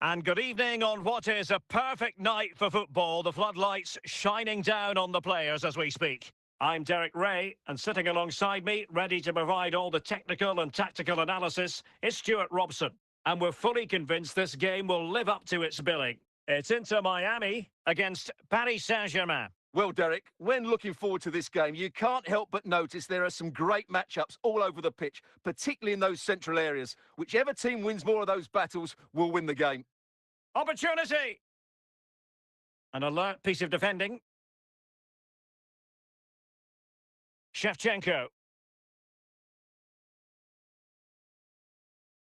And good evening on what is a perfect night for football. The floodlights shining down on the players as we speak. I'm Derek Ray, and sitting alongside me, ready to provide all the technical and tactical analysis, is Stuart Robson. And we're fully convinced this game will live up to its billing. It's Inter Miami against Paris Saint-Germain. Well, Derek, when looking forward to this game, you can't help but notice there are some great matchups all over the pitch, particularly in those central areas. Whichever team wins more of those battles will win the game. Opportunity! An alert piece of defending. Shevchenko.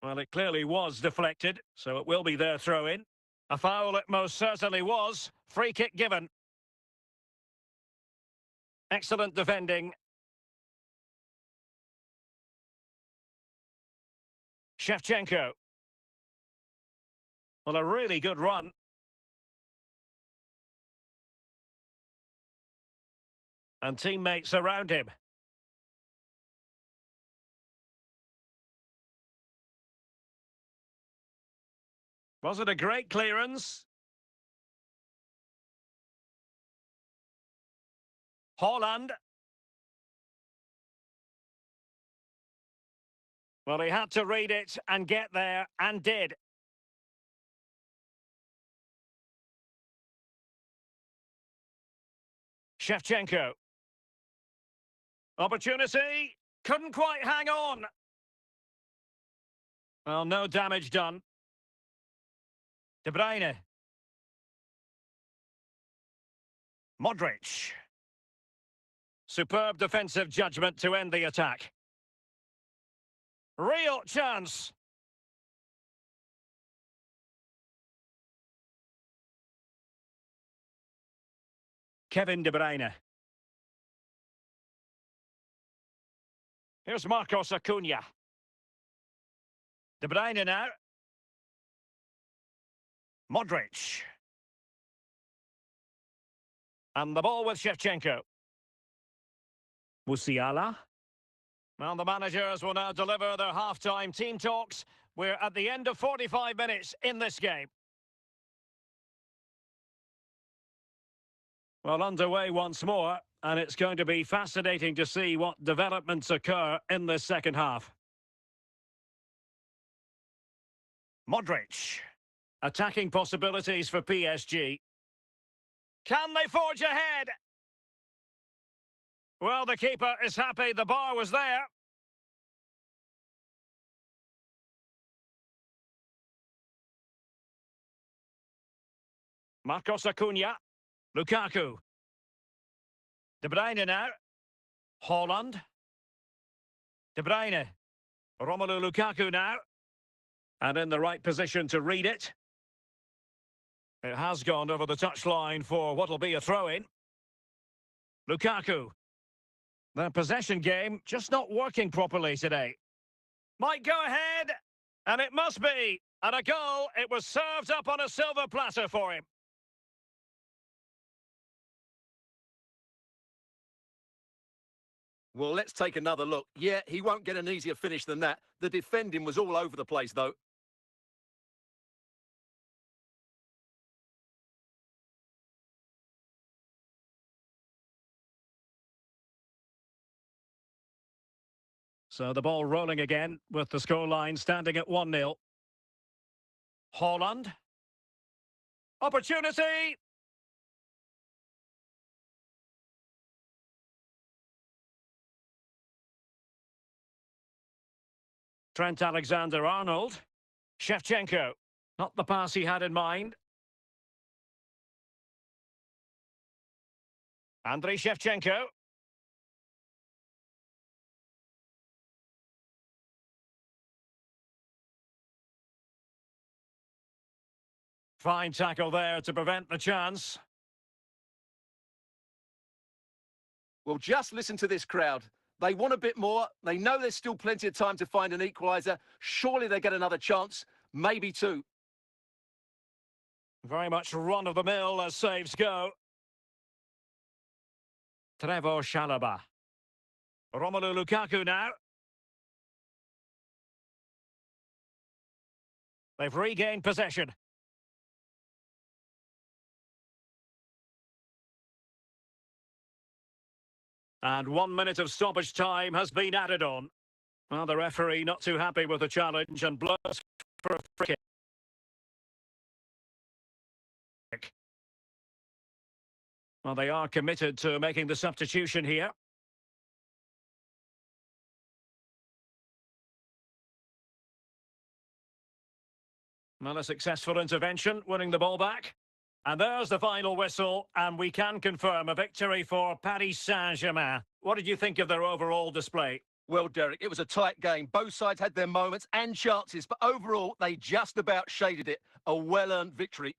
Well, it clearly was deflected, so it will be their throw-in. A foul it most certainly was. Free kick given. Excellent defending. Shevchenko. Well, a really good run. And teammates around him. Was it a great clearance? Haaland. Well, he had to read it and get there, and did. Shevchenko. Opportunity. Couldn't quite hang on. Well, no damage done. De Bruyne. Modric. Superb defensive judgment to end the attack. Real chance. Kevin De Bruyne. Here's Marcos Acuna. De Bruyne now. Modric. And the ball with Shevchenko. Musiala. Well, the managers will now deliver their half-time team talks. We're at the end of 45 minutes in this game. Well, underway once more, and it's going to be fascinating to see what developments occur in this second half. Modric. Attacking possibilities for PSG. Can they forge ahead? Well, the keeper is happy the bar was there. Marcos Acuna. Lukaku. De Bruyne now. Haaland. De Bruyne. Romelu Lukaku now. And in the right position to read it. It has gone over the touchline for what'll be a throw-in. Lukaku. The possession game just not working properly today. Might go ahead, and it must be. And a goal, it was served up on a silver platter for him. Well, let's take another look. Yeah, he won't get an easier finish than that. The defending was all over the place, though. So the ball rolling again with the scoreline standing at 1-0. Haaland. Opportunity! Trent Alexander-Arnold. Shevchenko. Not the pass he had in mind. Andriy Shevchenko. Fine tackle there to prevent the chance. Well, just listen to this crowd. They want a bit more. They know there's still plenty of time to find an equaliser. Surely they get another chance, maybe two. Very much run-of-the-mill as saves go. Trevor Chaloooo. Romelu Lukaku now. They've regained possession. And 1 minute of stoppage time has been added on. Well, the referee not too happy with the challenge and blows for a free kick. Well, they are committed to making the substitution here. Well, a successful intervention, winning the ball back. And there's the final whistle, and we can confirm a victory for Paris Saint-Germain. What did you think of their overall display? Well, Derek, it was a tight game. Both sides had their moments and chances, but overall, they just about shaded it. A well-earned victory.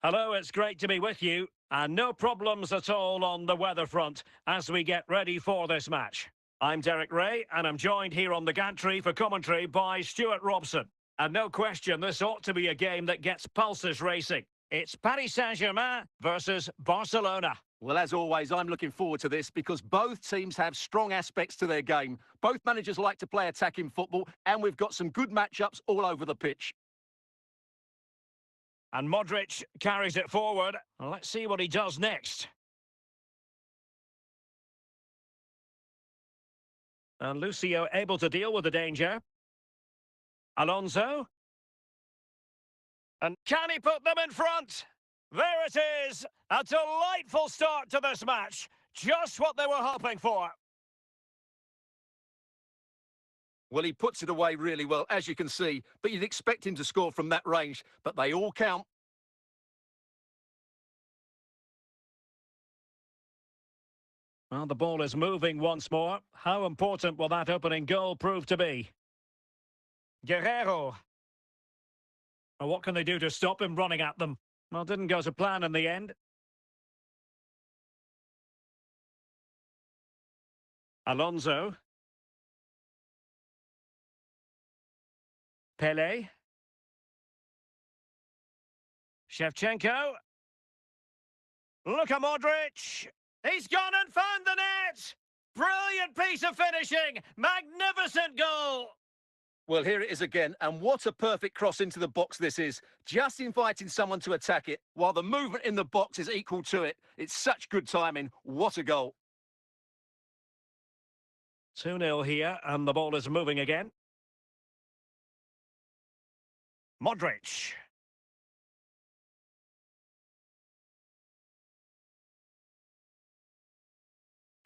Hello, it's great to be with you. And no problems at all on the weather front as we get ready for this match. I'm Derek Ray, and I'm joined here on the gantry for commentary by Stuart Robson. And no question, this ought to be a game that gets pulses racing. It's Paris Saint-Germain versus Barcelona. Well, as always, I'm looking forward to this because both teams have strong aspects to their game. Both managers like to play attacking football, and we've got some good matchups all over the pitch. And Modric carries it forward. Well, let's see what he does next. And Lucio able to deal with the danger. Alonso. And can he put them in front? There it is. A delightful start to this match. Just what they were hoping for. Well, he puts it away really well, as you can see, but you'd expect him to score from that range, but they all count. Well, the ball is moving once more. How important will that opening goal prove to be? Guerrero. Well, what can they do to stop him running at them? Well, didn't go to plan in the end. Alonso. Pele. Shevchenko. Look at Modric. He's gone and found the net. Brilliant piece of finishing. Magnificent goal. Well, here it is again, and what a perfect cross into the box this is. Just inviting someone to attack it, while the movement in the box is equal to it. It's such good timing. What a goal. 2-0 here, and the ball is moving again. Modric.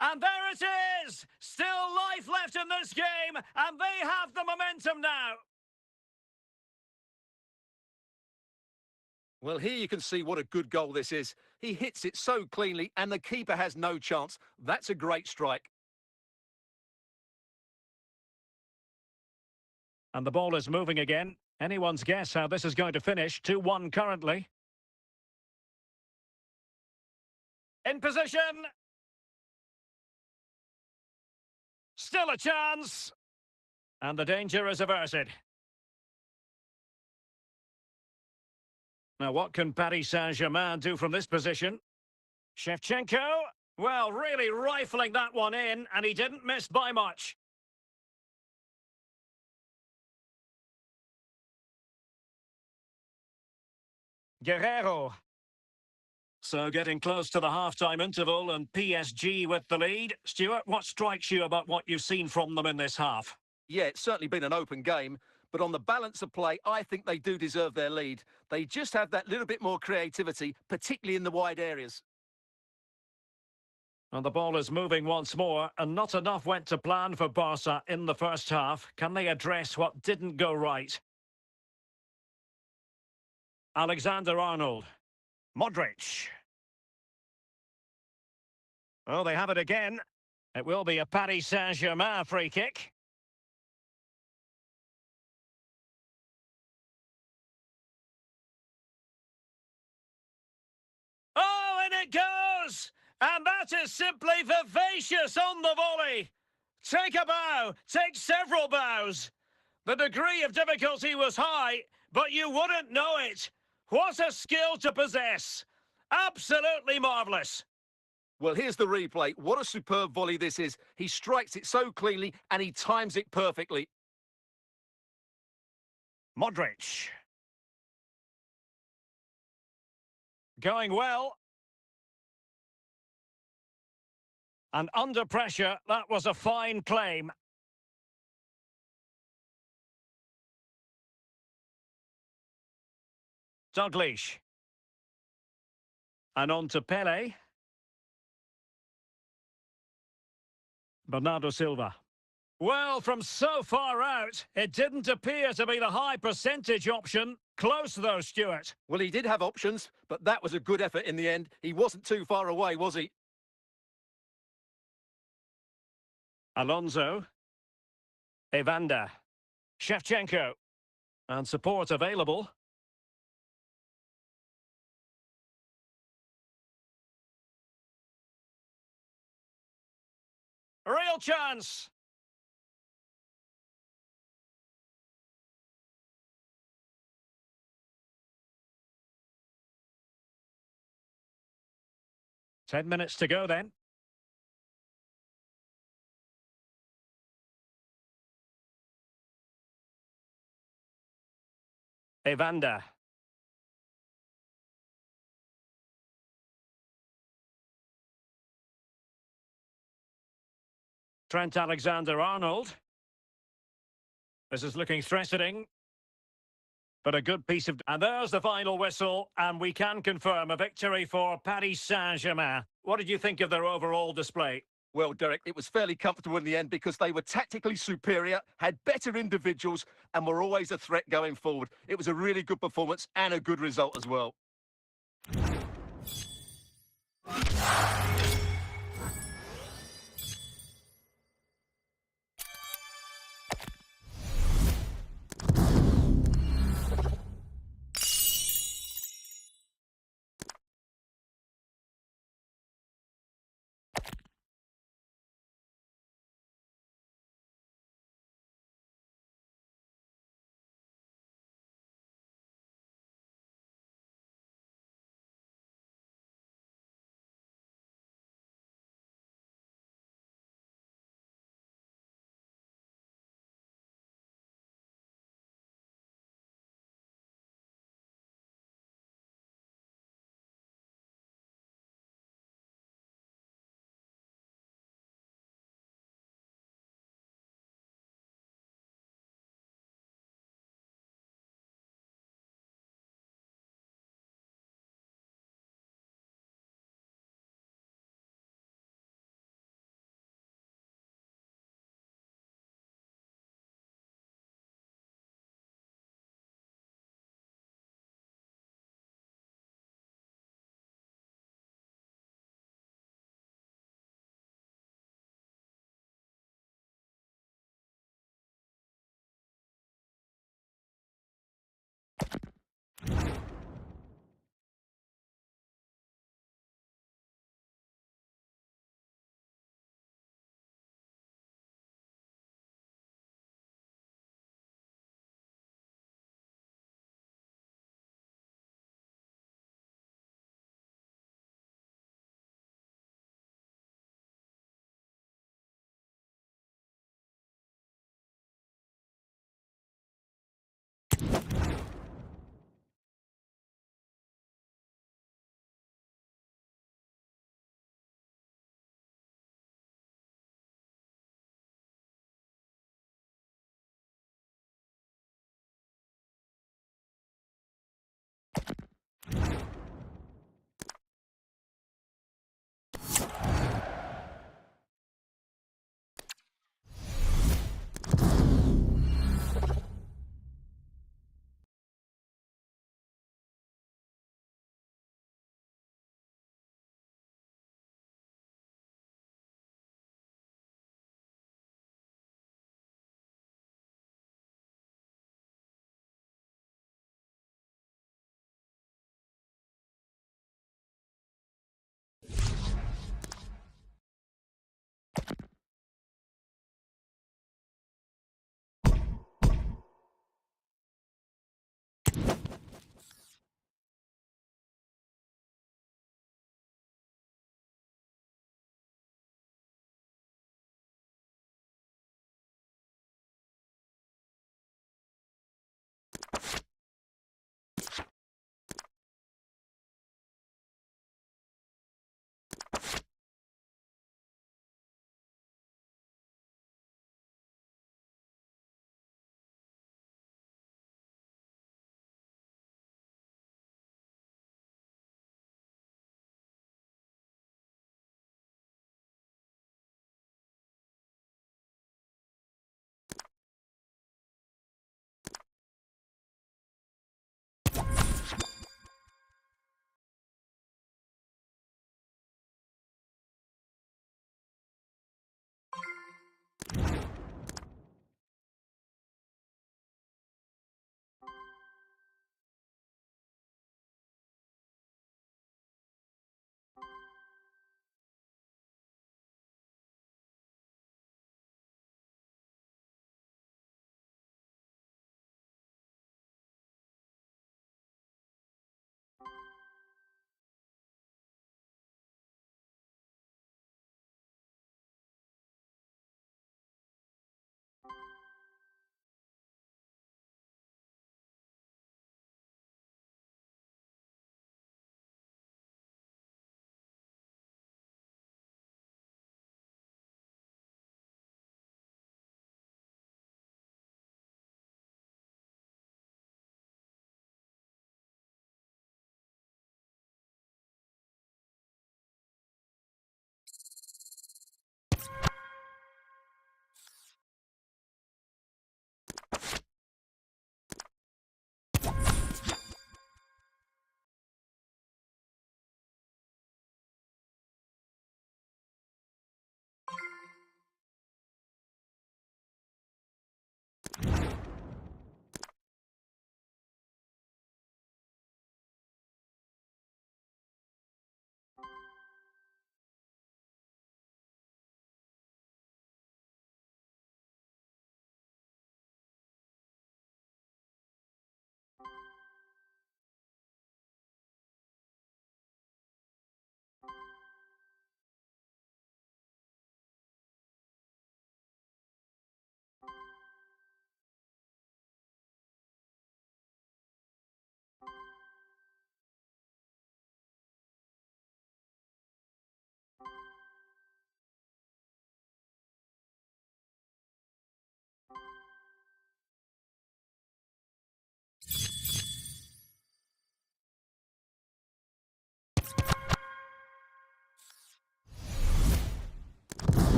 And there it is! Still life left in this game, and they have the momentum now. Well, here you can see what a good goal this is. He hits it so cleanly, and the keeper has no chance. That's a great strike. And the ball is moving again. Anyone's guess how this is going to finish. 2-1 currently. In position. Still a chance. And the danger is averted. Now, what can Paris Saint-Germain do from this position? Shevchenko. Well, really rifling that one in, and he didn't miss by much. Guerrero. So getting close to the half-time interval and PSG with the lead. Stuart, what strikes you about what you've seen from them in this half? Yeah, it's certainly been an open game, but on the balance of play, I think they do deserve their lead. They just have that little bit more creativity, particularly in the wide areas. And the ball is moving once more, and not enough went to plan for Barca in the first half. Can they address what didn't go right? Alexander-Arnold. Modric. Oh, they have it again. It will be a Paris Saint-Germain free kick. Oh, and it goes! And that is simply vivacious on the volley. Take a bow, take several bows. The degree of difficulty was high, but you wouldn't know it. What a skill to possess. Absolutely marvellous. Well, here's the replay. What a superb volley this is. He strikes it so cleanly and he times it perfectly. Modric. Going well. And under pressure, that was a fine claim. Dalglish. And on to Pele. Bernardo Silva. Well, from so far out, it didn't appear to be the high percentage option. Close though, Stuart. Well, he did have options, but that was a good effort in the end. He wasn't too far away, was he? Alonso. Evander. Shevchenko. And support available. Real chance. Ten minutes to go then. Evander. Trent Alexander-Arnold. This is looking threatening. But a good piece of... And there's the final whistle, and we can confirm a victory for Paris Saint-Germain. What did you think of their overall display? Well, Derek, it was fairly comfortable in the end because they were tactically superior, had better individuals, and were always a threat going forward. It was a really good performance and a good result as well.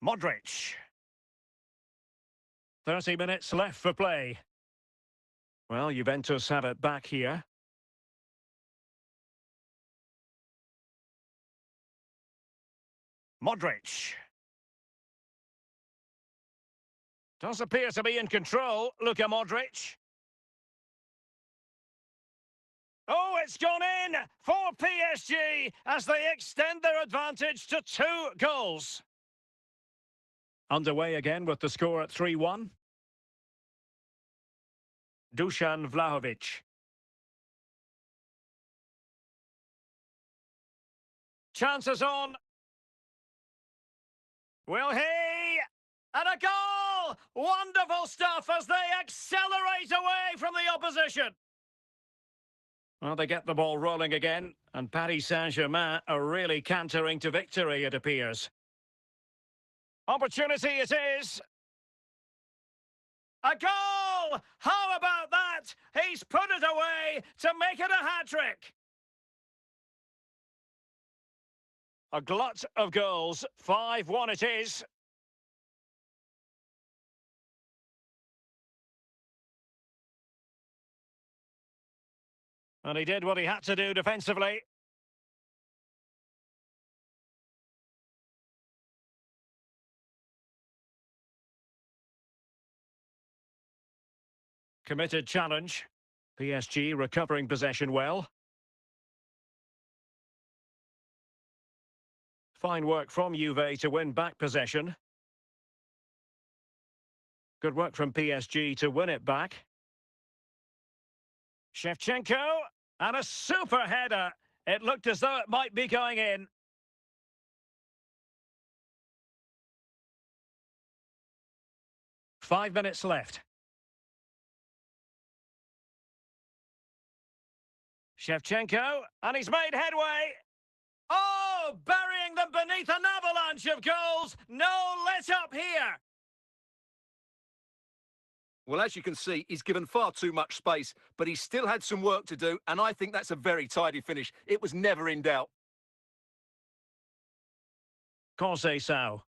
Modric. 30 minutes left for play. Well, Juventus have it back here. Modric. Does appear to be in control, Luka Modric. Oh, it's gone in for PSG as they extend their advantage to 2 goals. Underway again with the score at 3-1. Dusan Vlahovic. Chances on. Will he? And a goal! Wonderful stuff as they accelerate away from the opposition. Well, they get the ball rolling again, and Paris Saint-Germain are really cantering to victory, it appears. Opportunity it is. A goal! How about that? He's put it away to make it a hat-trick. A glut of goals. 5-1 it is. And he did what he had to do defensively. Committed challenge. PSG recovering possession well. Fine work from Juve to win back possession. Good work from PSG to win it back. Shevchenko, and a super header. It looked as though it might be going in. Five minutes left. Shevchenko, and he's made headway. Oh, burying them beneath an avalanche of goals. No let up here. Well, as you can see, he's given far too much space, but he still had some work to do, and I think that's a very tidy finish. It was never in doubt. Conceição.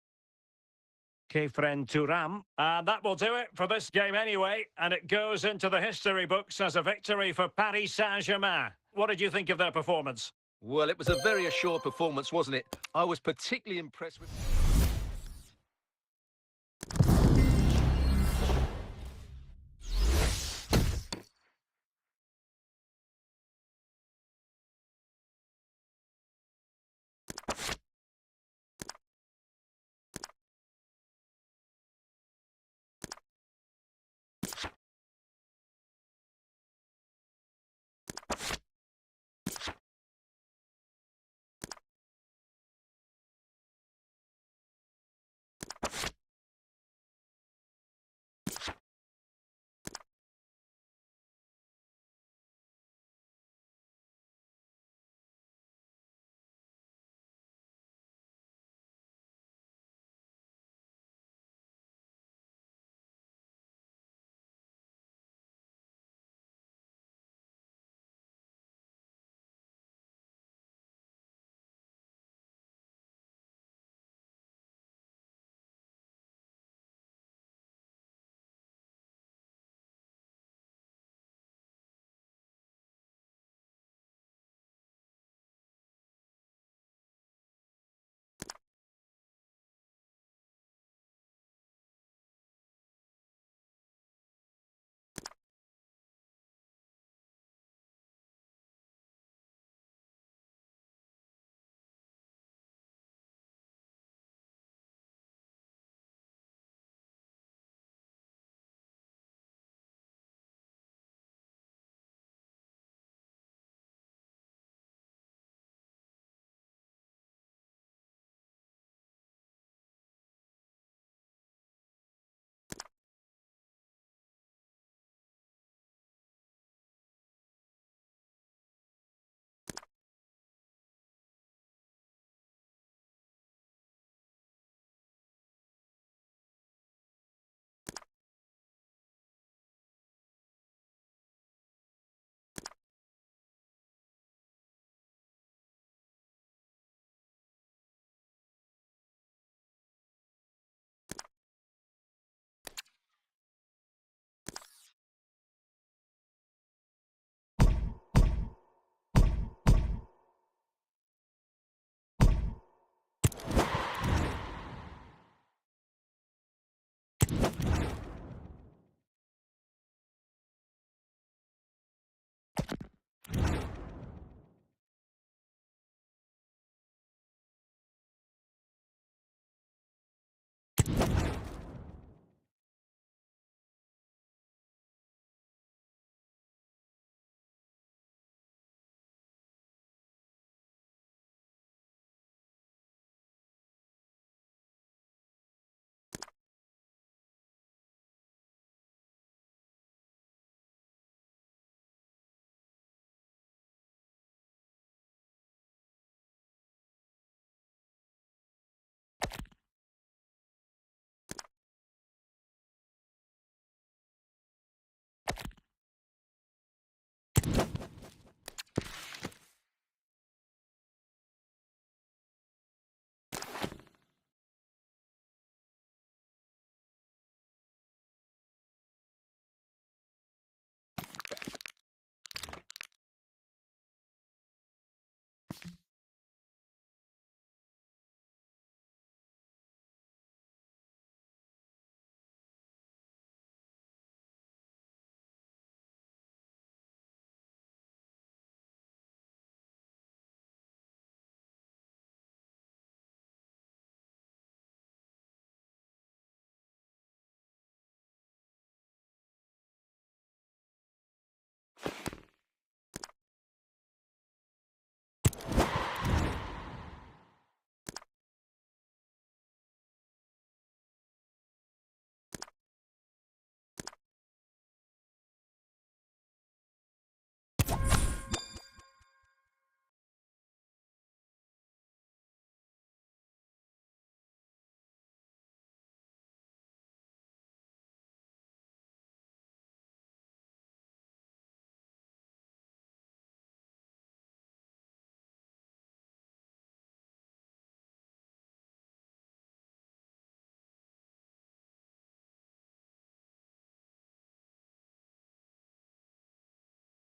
Kefren Turam. And that will do it for this game anyway, and it goes into the history books as a victory for Paris Saint-Germain. What did you think of their performance? Well, it was a very assured performance, wasn't it? I was particularly impressed with...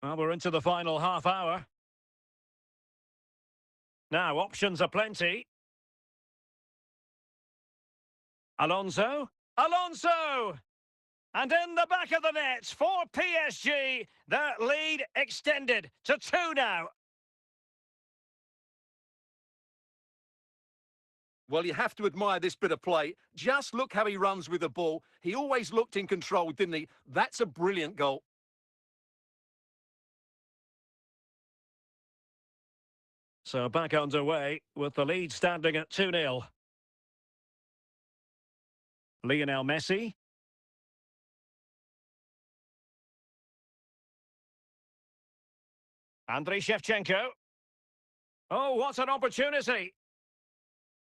Well, we're into the final half hour. Now, options are plenty. Alonso. Alonso! And in the back of the net for PSG, their lead extended to 2 now. Well, you have to admire this bit of play. Just look how he runs with the ball. He always looked in control, didn't he? That's a brilliant goal. So back underway with the lead standing at 2-0. Lionel Messi. Andriy Shevchenko. Oh, what an opportunity.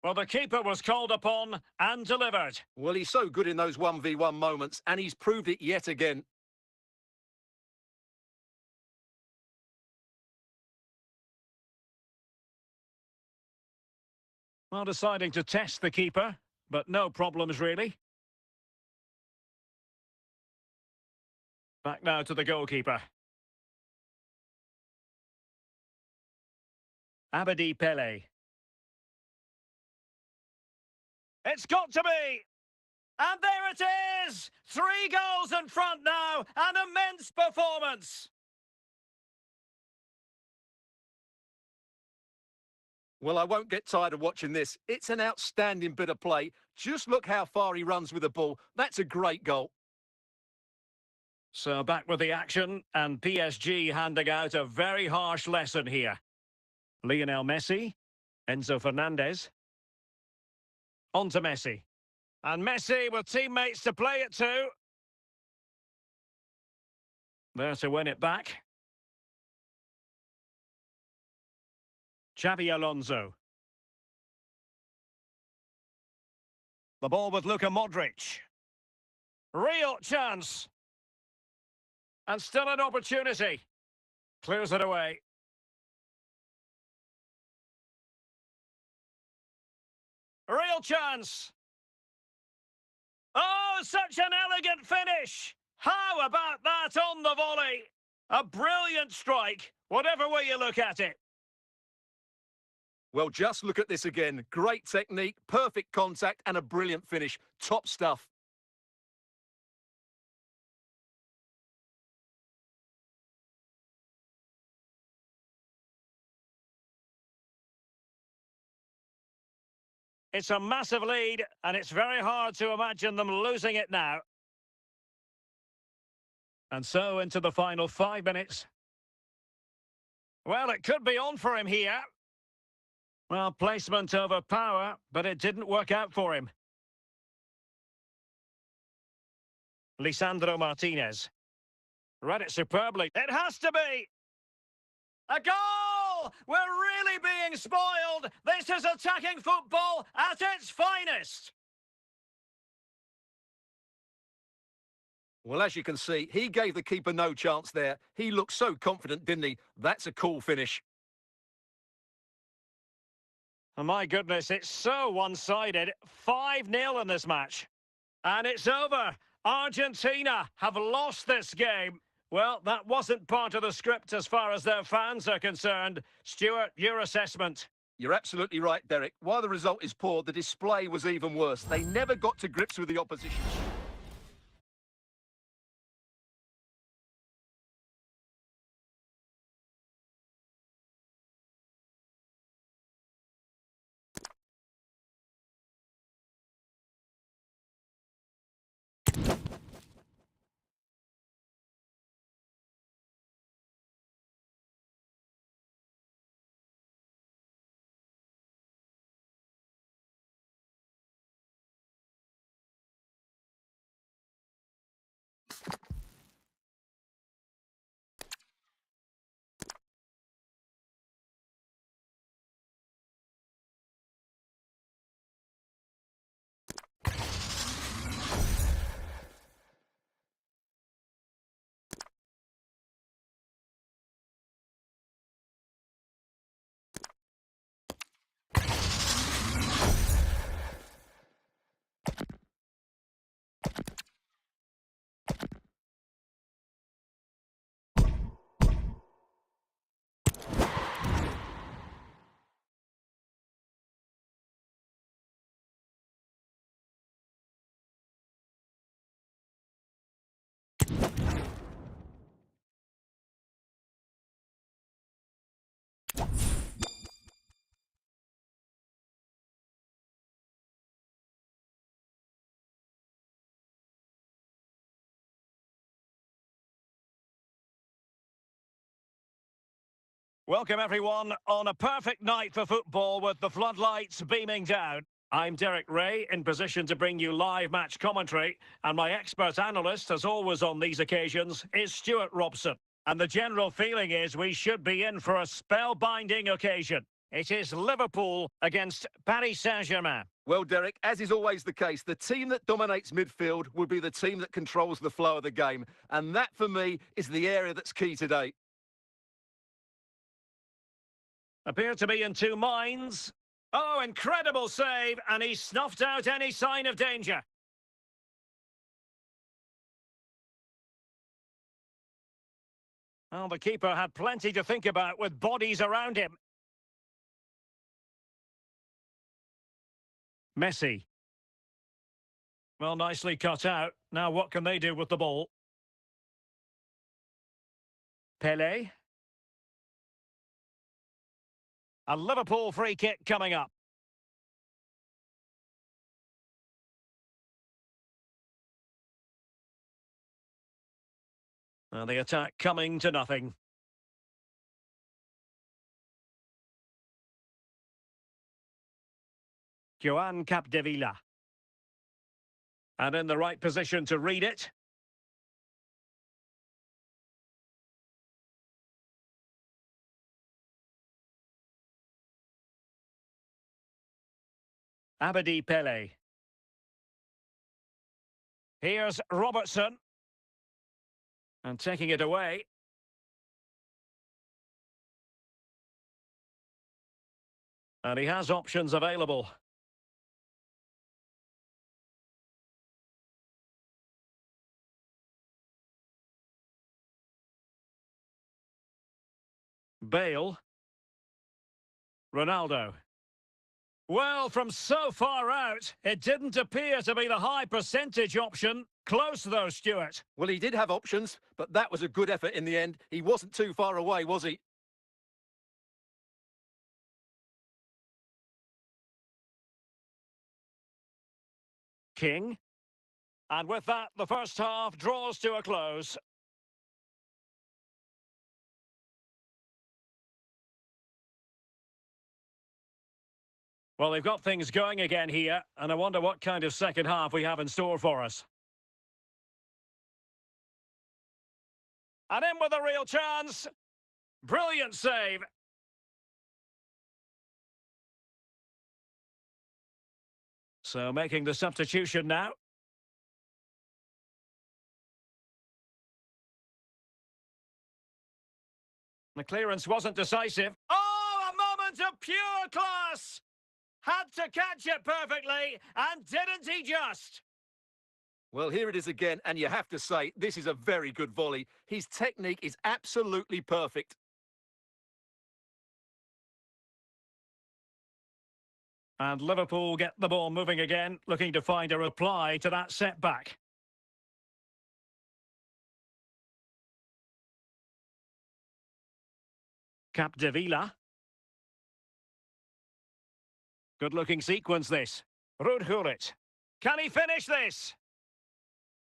Well, the keeper was called upon and delivered. Well, he's so good in those 1v1 moments, and he's proved it yet again. Well, deciding to test the keeper, but no problems really. Back now to the goalkeeper. Abedi Pele. It's got to be! And there it is! 3 goals in front now, an immense performance! Well, I won't get tired of watching this. It's an outstanding bit of play. Just look how far he runs with the ball. That's a great goal. So back with the action, and PSG handing out a very harsh lesson here. Lionel Messi, Enzo Fernandez. On to Messi. And Messi with teammates to play it to. There to win it back. Xabi Alonso. The ball with Luka Modric. Real chance. And still an opportunity. Clears it away. Real chance. Oh, such an elegant finish. How about that on the volley? A brilliant strike, whatever way you look at it. Well, just look at this again. Great technique, perfect contact, and a brilliant finish. Top stuff. It's a massive lead, and it's very hard to imagine them losing it now. And so into the final 5 minutes. Well, it could be on for him here. Well, placement over power, but it didn't work out for him. Lisandro Martinez. Read it superbly. It has to be! A goal! We're really being spoiled! This is attacking football at its finest! Well, as you can see, he gave the keeper no chance there. He looked so confident, didn't he? That's a cool finish. Oh, my goodness, it's so one-sided. 5-0 in this match. And it's over. Argentina have lost this game. Well, that wasn't part of the script as far as their fans are concerned. Stuart, your assessment? You're absolutely right, Derek. While the result is poor, the display was even worse. They never got to grips with the opposition. Welcome, everyone, on a perfect night for football with the floodlights beaming down. I'm Derek Ray, in position to bring you live match commentary, and my expert analyst, as always on these occasions, is Stuart Robson. And the general feeling is we should be in for a spellbinding occasion. It is Liverpool against Paris Saint-Germain. Well, Derek, as is always the case, the team that dominates midfield will be the team that controls the flow of the game. And that, for me, is the area that's key today. Appear to be in two minds. Oh, incredible save, and he snuffed out any sign of danger. Well, the keeper had plenty to think about with bodies around him. Messi. Well, nicely cut out. Now what can they do with the ball? Pelé. A Liverpool free kick coming up. And the attack coming to nothing. Joan Capdevila. And in the right position to read it. Abedi Pelé. Here's Robertson. And taking it away. And he has options available. Bale. Ronaldo. Well, from so far out, it didn't appear to be the high percentage option. Close, though, Stuart. Well, he did have options, but that was a good effort in the end. He wasn't too far away, was he? King. And with that, the first half draws to a close. Well, they've got things going again here, and I wonder what kind of second half we have in store for us. And in with a real chance. Brilliant save. So making the substitution now. The clearance wasn't decisive. Oh, a moment of pure class! Had to catch it perfectly, and didn't he just? Well, here it is again, and you have to say, this is a very good volley. His technique is absolutely perfect. And Liverpool get the ball moving again, looking to find a reply to that setback. Capdevila. Good-looking sequence, this. Rudhurit. Can he finish this?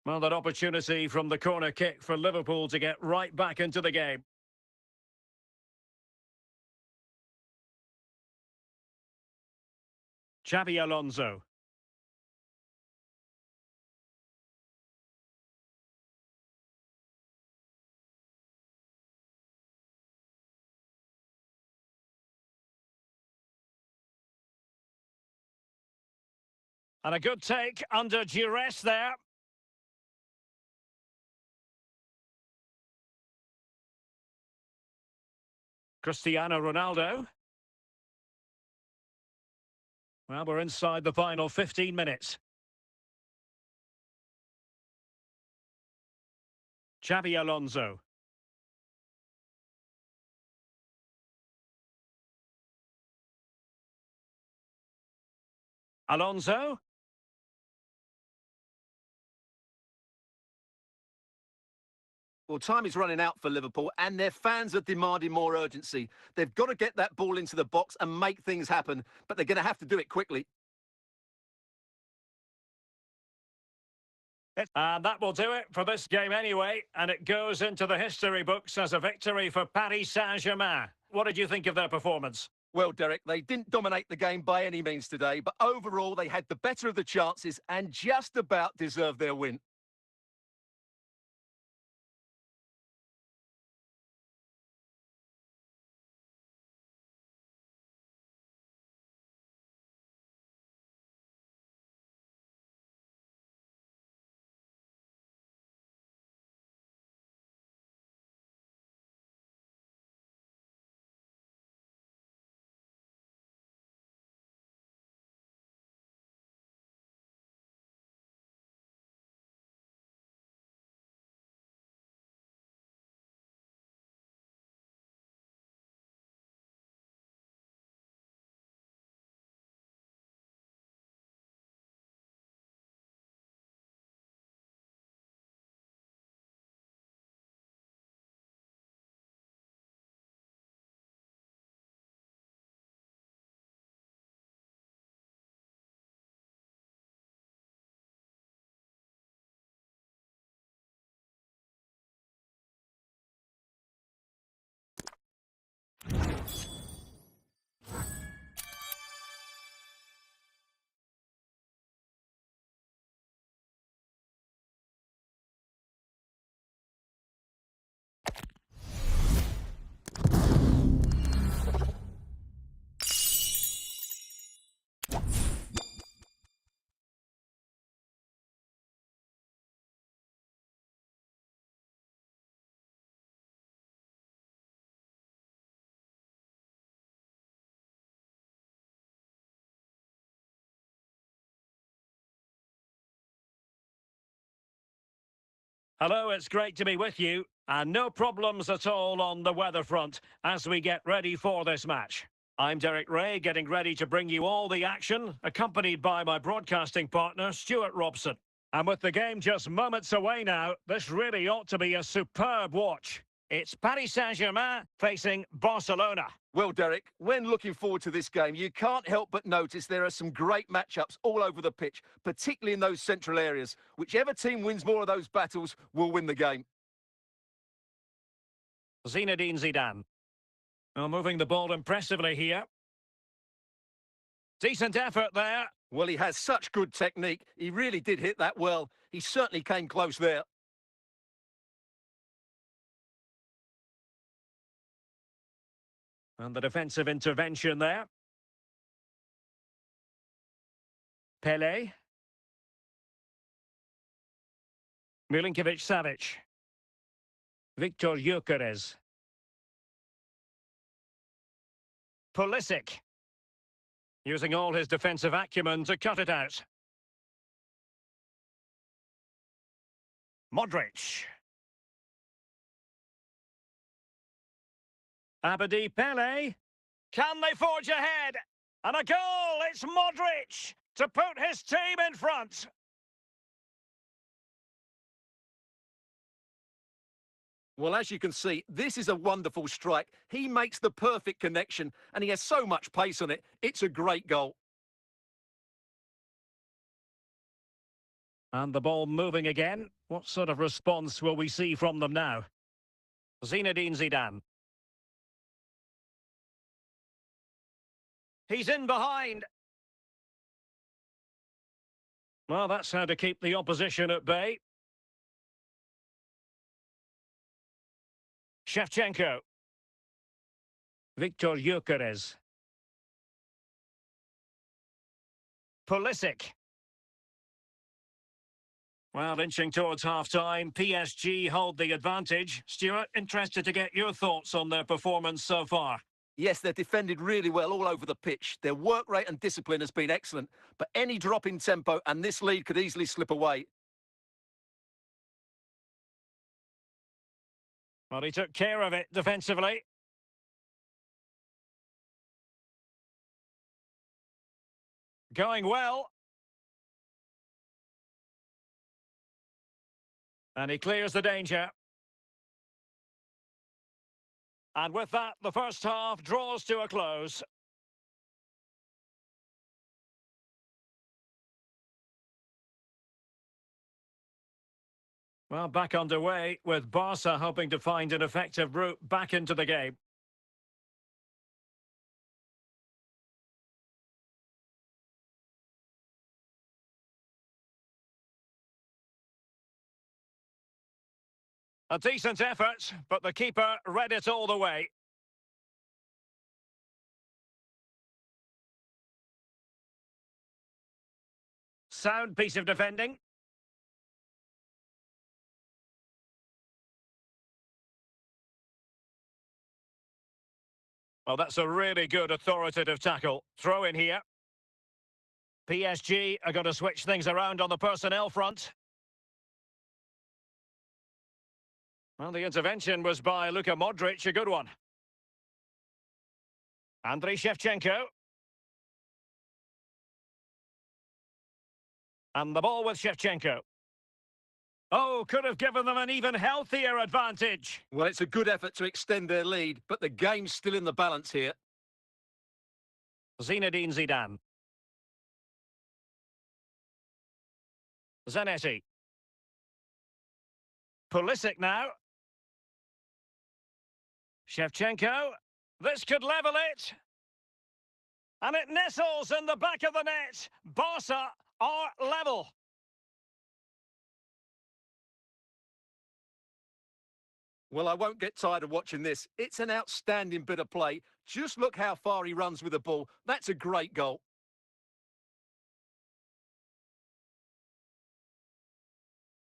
Well, that opportunity from the corner kick for Liverpool to get right back into the game. Xabi Alonso. And a good take under duress there. Cristiano Ronaldo. Well, we're inside the final 15 minutes. Xabi Alonso. Alonso. Well, time is running out for Liverpool, and their fans are demanding more urgency. They've got to get that ball into the box and make things happen, but they're going to have to do it quickly. And that will do it for this game anyway, and it goes into the history books as a victory for Paris Saint-Germain. What did you think of their performance? Well, Derek, they didn't dominate the game by any means today, but overall they had the better of the chances and just about deserved their win. Hello, it's great to be with you. And no problems at all on the weather front as we get ready for this match. I'm Derek Ray, getting ready to bring you all the action, accompanied by my broadcasting partner, Stuart Robson. And with the game just moments away now, this really ought to be a superb watch. It's Paris Saint-Germain facing Barcelona. Well, Derek, when looking forward to this game, you can't help but notice there are some great matchups all over the pitch, particularly in those central areas. Whichever team wins more of those battles will win the game. Zinedine Zidane. Well, moving the ball impressively here. Decent effort there. Well, he has such good technique. He really did hit that well. He certainly came close there. And the defensive intervention there. Pele. Milinkovic-Savic. Victor Gyökeres. Pulisic. Using all his defensive acumen to cut it out. Modric. Abedi Pele. Can they forge ahead? And a goal! It's Modric to put his team in front. Well, as you can see, this is a wonderful strike. He makes the perfect connection, and he has so much pace on it. It's a great goal. And the ball moving again. What sort of response will we see from them now? Zinedine Zidane. He's in behind. Well, that's how to keep the opposition at bay. Shevchenko. Victor Gyökeres. Pulisic. Well, inching towards half-time, PSG hold the advantage. Stuart, interested to get your thoughts on their performance so far. Yes, they're defended really well all over the pitch. Their work rate and discipline has been excellent, but any drop in tempo and this lead could easily slip away. Well, he took care of it defensively. Going well. And he clears the danger. And with that, the first half draws to a close. Well, back underway with Barca hoping to find an effective route back into the game. A decent effort, but the keeper read it all the way. Sound piece of defending. Well, that's a really good authoritative tackle. Throw in here. PSG are going to switch things around on the personnel front. Well, the intervention was by Luka Modric, a good one. Andriy Shevchenko. And the ball with Shevchenko. Oh, could have given them an even healthier advantage. Well, it's a good effort to extend their lead, but the game's still in the balance here. Zinedine Zidane. Zanetti. Pulisic now. Shevchenko. This could level it. And it nestles in the back of the net. Barca are level. Well, I won't get tired of watching this. It's an outstanding bit of play. Just look how far he runs with the ball. That's a great goal.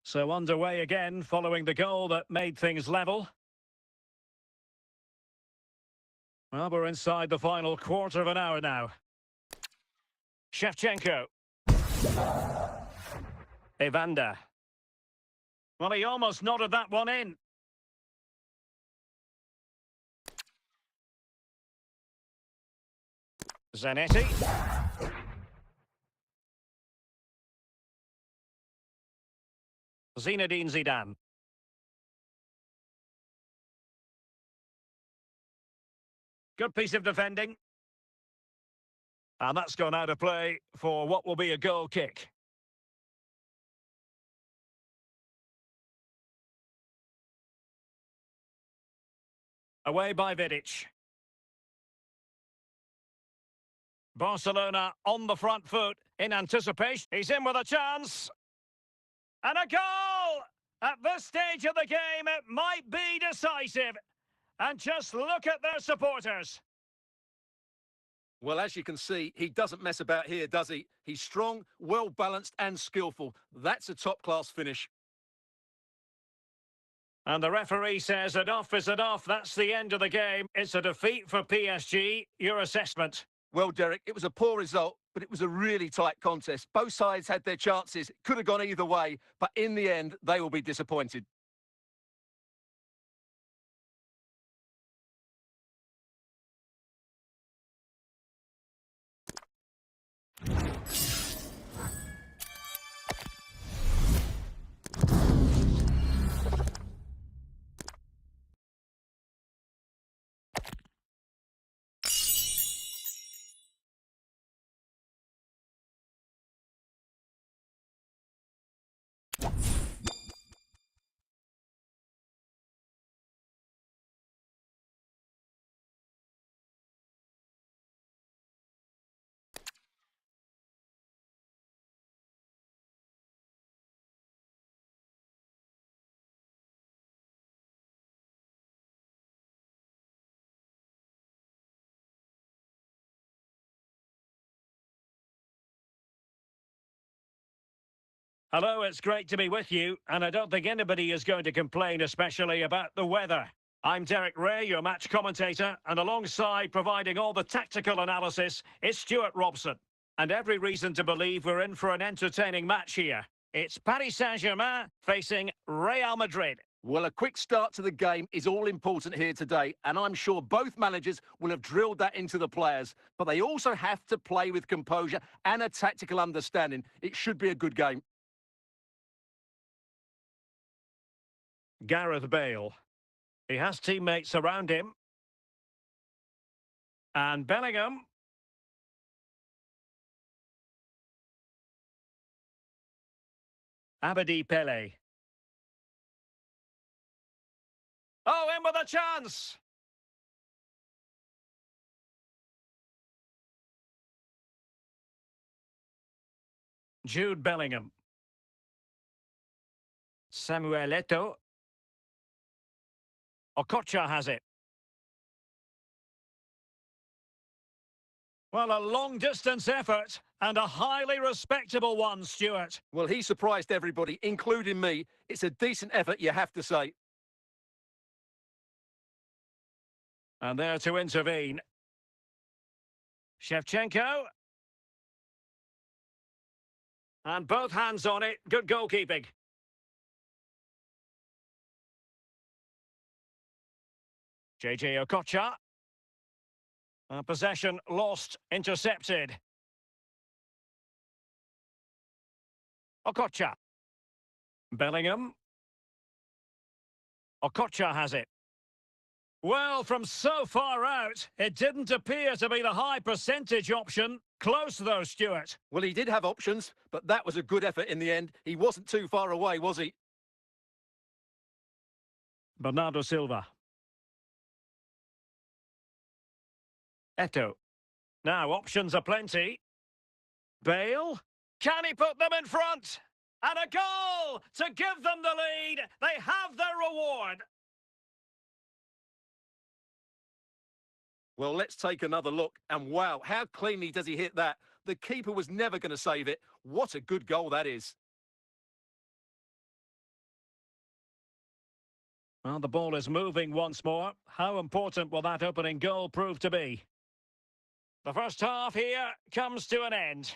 So underway again following the goal that made things level. Well, we're inside the final quarter of an hour now. Shevchenko. Evander. Well, he almost nodded that one in. Zanetti. Zinedine Zidane. Good piece of defending. And that's gone out of play for what will be a goal kick. Away by Vidic. Barcelona on the front foot in anticipation. He's in with a chance. And a goal! At this stage of the game, it might be decisive. And just look at their supporters. Well, as you can see, he doesn't mess about here, does he? He's strong, well-balanced and skillful. That's a top-class finish. And the referee says enough is enough. That's the end of the game. It's a defeat for PSG. Your assessment? Well, Derek, it was a poor result, but it was a really tight contest. Both sides had their chances. It could have gone either way, but in the end, they will be disappointed. Hello, it's great to be with you, and I don't think anybody is going to complain, especially about the weather. I'm Derek Ray, your match commentator, and alongside providing all the tactical analysis is Stuart Robson. And every reason to believe we're in for an entertaining match here. It's Paris Saint-Germain facing Real Madrid. Well, a quick start to the game is all important here today, and I'm sure both managers will have drilled that into the players. But they also have to play with composure and a tactical understanding. It should be a good game. Gareth Bale. He has teammates around him. And Bellingham. Abedi Pele. Oh, in with a chance! Jude Bellingham. Samuel Eto'o. Okocha has it. Well, a long-distance effort and a highly respectable one, Stuart. Well, he surprised everybody, including me. It's a decent effort, you have to say. And there to intervene. Shevchenko. And both hands on it. Good goalkeeping. JJ Okocha. Possession lost, intercepted. Okocha. Bellingham. Okocha has it. Well, from so far out, it didn't appear to be the high percentage option. Close though, Stuart. Well, he did have options, but that was a good effort in the end. He wasn't too far away, was he? Bernardo Silva. Eto'o. Now, options are plenty. Bale. Can he put them in front? And a goal to give them the lead. They have their reward. Well, let's take another look. And wow, how cleanly does he hit that? The keeper was never going to save it. What a good goal that is. Well, the ball is moving once more. How important will that opening goal prove to be? The first half here comes to an end.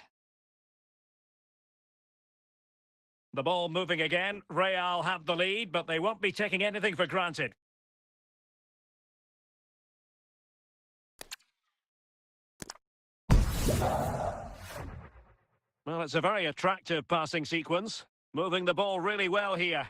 The ball moving again. Real have the lead, but they won't be taking anything for granted. Well, it's a very attractive passing sequence. Moving the ball really well here.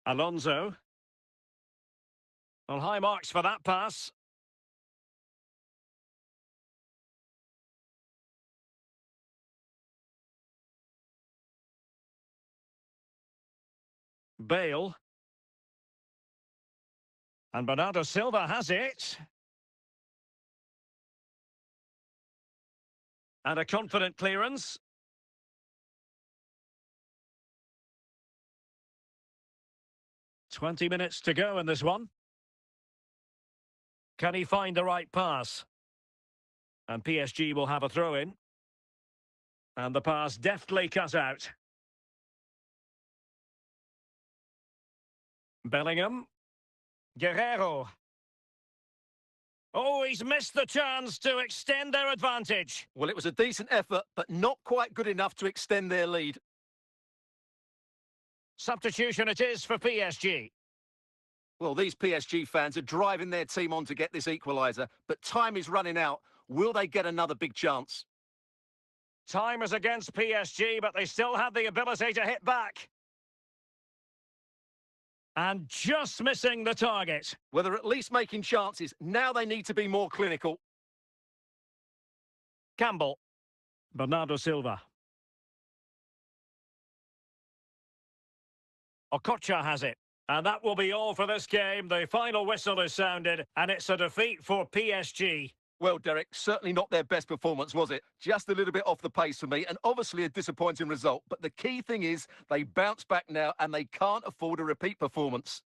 Alonso. Well, high marks for that pass. Bale. And Bernardo Silva has it. And a confident clearance. "20 minutes to go in this one. Can he find the right pass? And PSG will have a throw-in. And the pass deftly cut out. Bellingham. Guerrero. Oh, he's missed the chance to extend their advantage. Well, it was a decent effort, but not quite good enough to extend their lead. Substitution it is for PSG. Well, these PSG fans are driving their team on to get this equaliser, but time is running out. Will they get another big chance? Time is against PSG, but they still have the ability to hit back. And just missing the target. Well, they're at least making chances. Now they need to be more clinical. Campbell. Bernardo Silva. Okocha has it. And that will be all for this game. The final whistle is sounded, and it's a defeat for PSG. Well, Derek, certainly not their best performance, was it? Just a little bit off the pace for me, and obviously a disappointing result. But the key thing is they bounce back now, and they can't afford a repeat performance.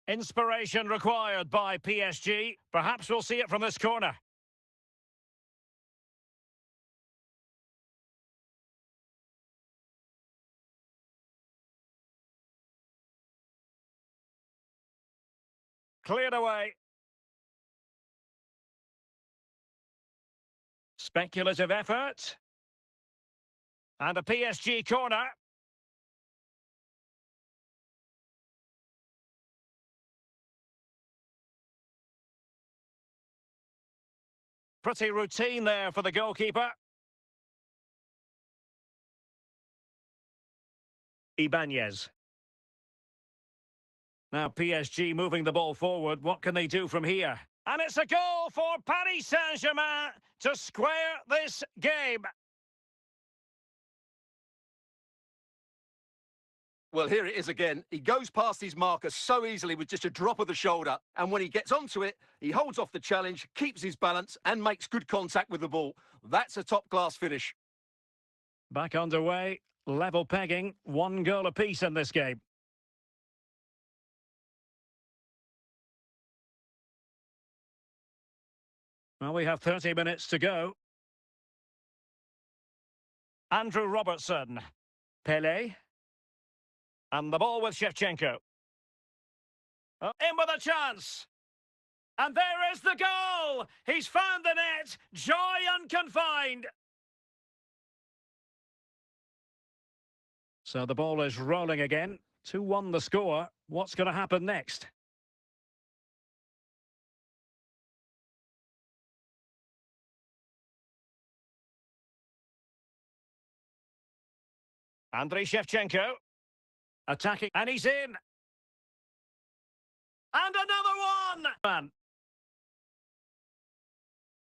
Inspiration required by PSG. Perhaps we'll see it from this corner. Cleared away. Speculative effort. And a PSG corner. Pretty routine there for the goalkeeper. Ibanez. Now PSG moving the ball forward. What can they do from here? And it's a goal for Paris Saint-Germain to square this game. Well, here it is again. He goes past his marker so easily with just a drop of the shoulder. And when he gets onto it, he holds off the challenge, keeps his balance and makes good contact with the ball. That's a top-class finish. Back underway. Level pegging. 1 goal apiece in this game. Well, we have 30 minutes to go. Andrew Robertson. Pele. And the ball with Shevchenko. In with a chance. And there is the goal! He's found the net. Joy unconfined. So the ball is rolling again. 2-1 the score. What's going to happen next? Andriy Shevchenko. Attacking. And he's in. And another one!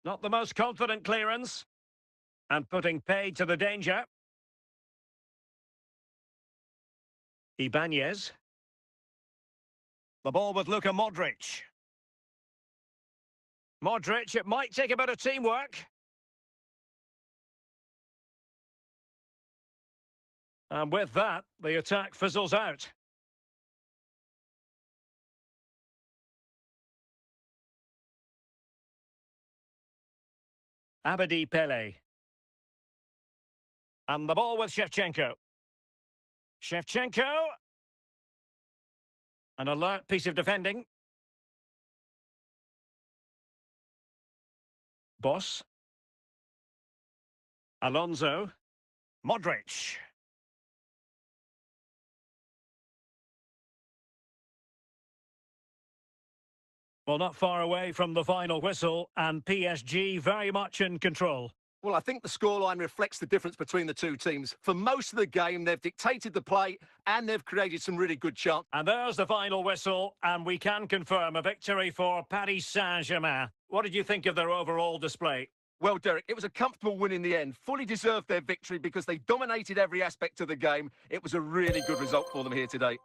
Not the most confident clearance. And putting paid to the danger. Ibanez. The ball with Luka Modric. Modric, it might take a bit of teamwork. And with that, the attack fizzles out. Abedi Pele. And the ball with Shevchenko. Shevchenko. An alert piece of defending. Boss. Alonso. Modric. Well, not far away from the final whistle, and PSG very much in control. Well, I think the scoreline reflects the difference between the two teams. For most of the game, they've dictated the play and they've created some really good chances. And there's the final whistle, and we can confirm a victory for Paris Saint-Germain. What did you think of their overall display? Well, Derek, it was a comfortable win in the end. Fully deserved their victory because they dominated every aspect of the game. It was a really good result for them here today.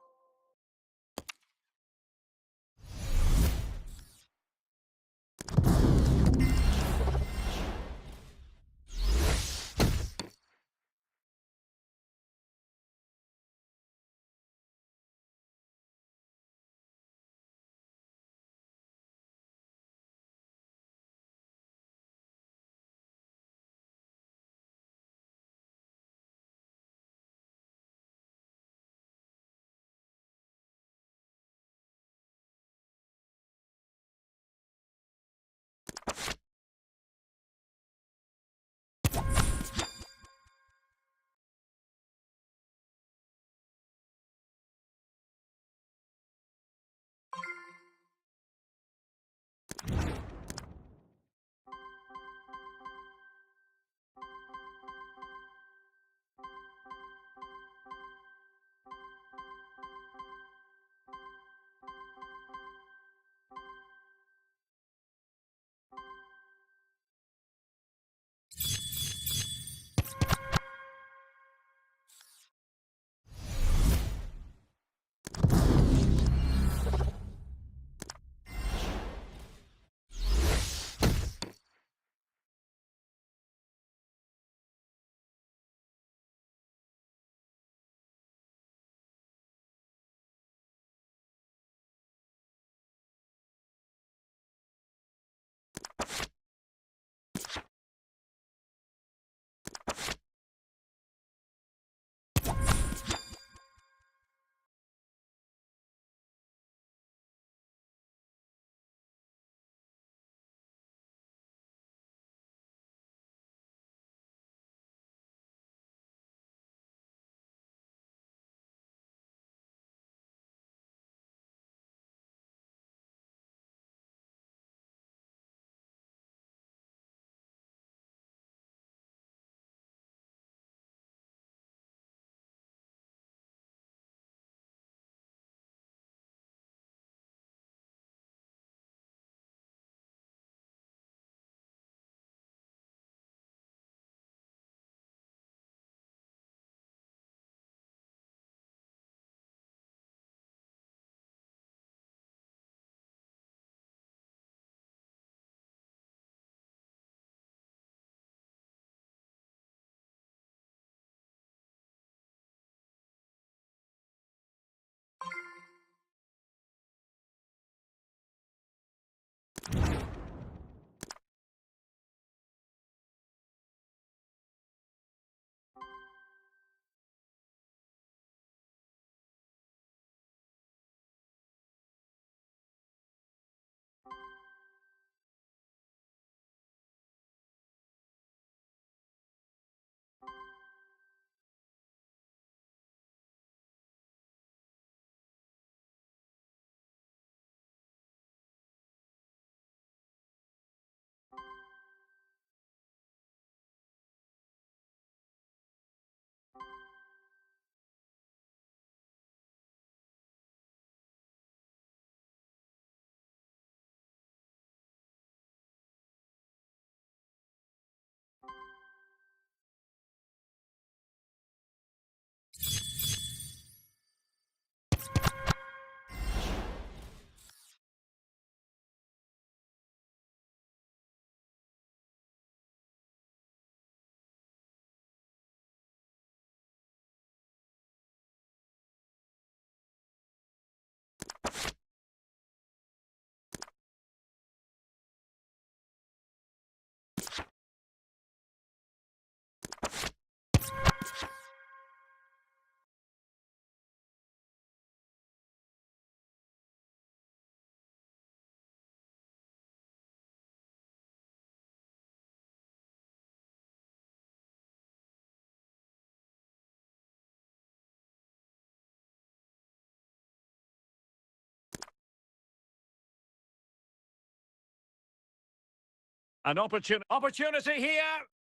An opportunity here,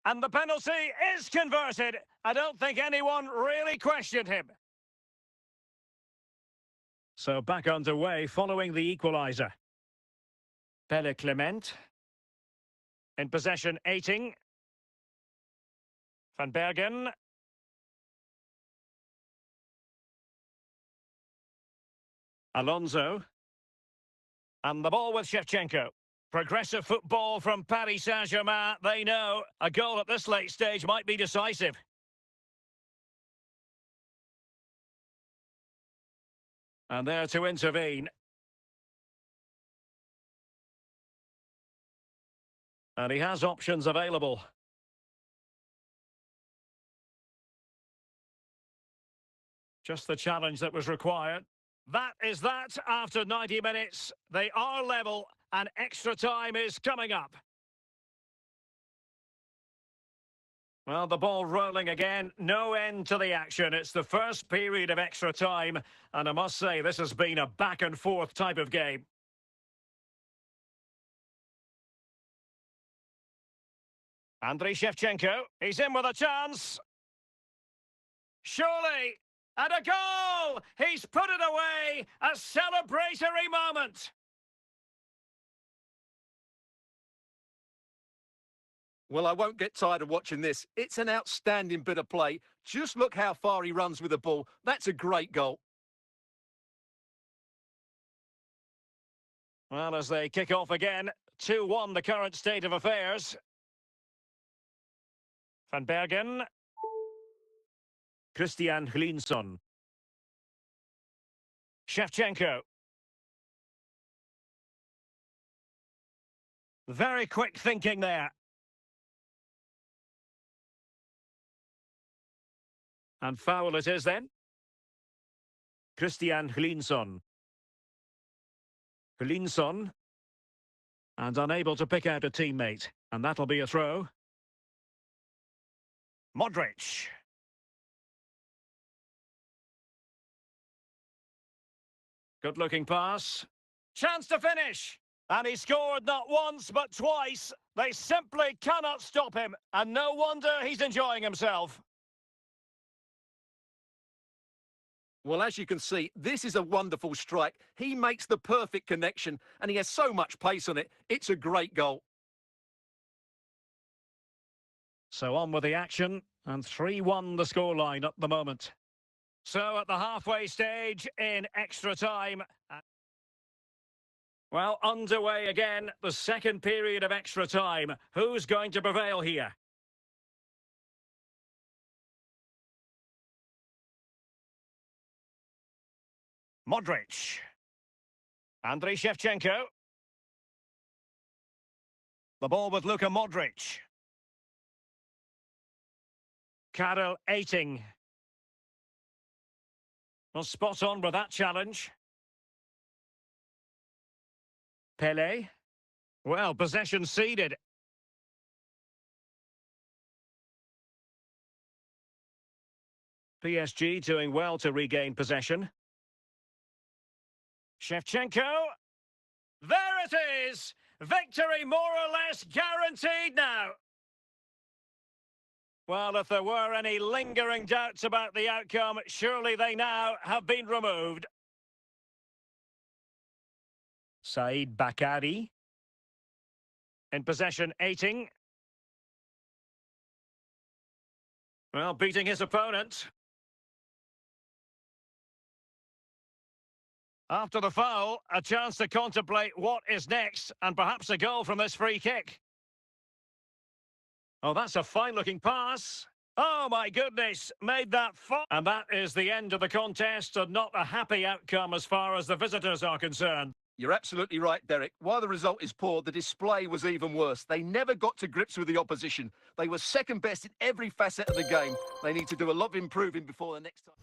and the penalty is converted. I don't think anyone really questioned him. So back underway following the equaliser. Pelle Clement. In possession, Aiting. Van Bergen. Alonso. And the ball with Shevchenko. Progressive football from Paris Saint-Germain. They know a goal at this late stage might be decisive. And there to intervene. And he has options available. Just the challenge that was required. That is that after 90 minutes. They are level and extra time is coming up. Well, the ball rolling again. No end to the action. It's the first period of extra time. And I must say, this has been a back and forth type of game. Andriy Shevchenko. He's in with a chance. Surely. And a goal! He's put it away! A celebratory moment! Well, I won't get tired of watching this. It's an outstanding bit of play. Just look how far he runs with the ball. That's a great goal. Well, as they kick off again, 2-1 the current state of affairs. Van Bergen. Christian Hlinsson. Shevchenko. Very quick thinking there. And foul it is then. Christian Hlinsson. Hlinsson. And unable to pick out a teammate. And that'll be a throw. Modric. Good-looking pass. Chance to finish. And he scored not once, but twice. They simply cannot stop him. And no wonder he's enjoying himself. Well, as you can see, this is a wonderful strike. He makes the perfect connection, and he has so much pace on it. It's a great goal. So on with the action. And 3-1 the scoreline at the moment. So at the halfway stage in extra time. Well, underway again, the second period of extra time. Who's going to prevail here? Modric. Andriy Shevchenko. The ball with Luka Modric. Karel Eiting. Well, spot on with that challenge. Pele. Well, possession ceded. PSG doing well to regain possession. Shevchenko. There it is! Victory more or less guaranteed now. Well, if there were any lingering doubts about the outcome, surely they now have been removed. Said Bakari. In possession, Eiting. Well, beating his opponent. After the foul, a chance to contemplate what is next, and perhaps a goal from this free kick. Oh, that's a fine-looking pass. Oh, my goodness, made that far. And that is the end of the contest, and not a happy outcome as far as the visitors are concerned. You're absolutely right, Derek. While the result is poor, the display was even worse. They never got to grips with the opposition. They were second best in every facet of the game. They need to do a lot of improving before the next time.